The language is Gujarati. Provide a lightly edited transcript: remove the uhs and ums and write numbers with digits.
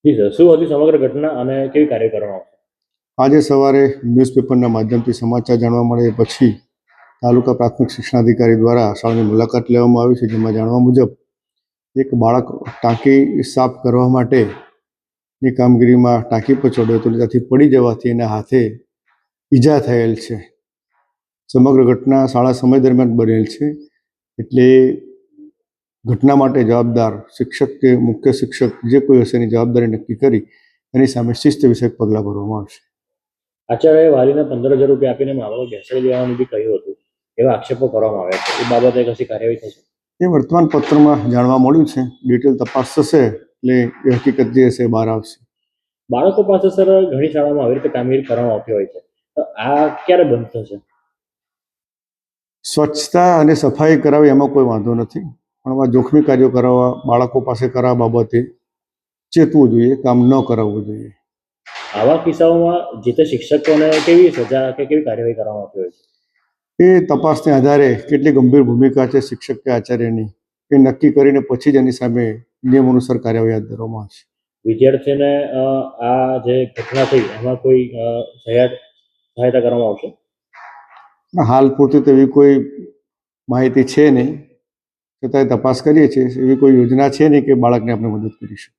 જી સર, શું હતી સમગ્ર ઘટના અને કેવી કાર્ય કરવામાં આવશે? આજે સવારે ન્યૂઝપેપરના માધ્યમથી સમાચાર જાણવા મળે પછી તાલુકા પ્રાથમિક શિક્ષણાધિકારી દ્વારા શાળાની મુલાકાત લેવામાં આવી છે, જેમાં જાણવા મુજબ એક બાળક ટાંકી સાફ કરવા માટેની કામગીરીમાં ટાંકી પર ચડ્યો હતો, ત્યાંથી પડી જવાથી એના હાથે ઈજા થયેલ છે. સમગ્ર ઘટના શાળા સમય દરમિયાન બનેલ છે, એટલે ઘટના માટે જવાબદાર શિક્ષક કે મુખ્ય શિક્ષક જે કોઈ હશે એની જવાબદારી નક્કી કરી એની સામે શિસ્ત વિષયક પગલાં ભરવામાં આવશે. આચાર્યએ વાલીને 15,000 રૂપિયા આપીને મામલો બેસાડી દેવાનું બી કહ્યું હતું, એવા આક્ષેપો કરવામાં આવ્યા છે. એ બાબતે કશી કાર્યવાહી થશે? એ વર્તમાન પત્રમાં જાણવા મળ્યું છે. ડિટેલ તપાસ થશે એટલે એ હકીકત જે હશે એ બહાર આવશે. બાળકો પાસે સર ઘણી શાળાઓમાં આવી રીતે કામગીરી કરવામાં આવતી હોય છે, તો આ ક્યારે બંધ થશે? સ્વચ્છતા અને સફાઈ કરાવી એમાં કોઈ વાંધો નથી, પણ આવા જોખમી કાર્યો કરાવવા બાળકો પાસે કરાવવા બાબતે ચેતવું જોઈએ, કામ ન કરાવવું જોઈએ. આવા કિસ્સાઓમાં જે તે શિક્ષકોને કેવી સજા કે કેવી કાર્યવાહી કરવામાં આવતી હોય છે? એ તપાસને આધારે કેટલી ગંભીર ભૂમિકા છે શિક્ષક કે આચાર્યની એ નક્કી કરીને પછી જ એની સામે નિયમ અનુસાર કાર્યવાહી હાથ ધરવામાં આવશે. વિદ્યાર્થીને આ જે ઘટના થઈ એમાં કોઈ સહાયતા કરવામાં આવશે? હાલ પૂરતી તો એવી કોઈ માહિતી છે નહીં, છતાંય તપાસ કરીએ છીએ. એવી કોઈ યોજના છે નહીં કે બાળકને આપણે મદદ કરીશું.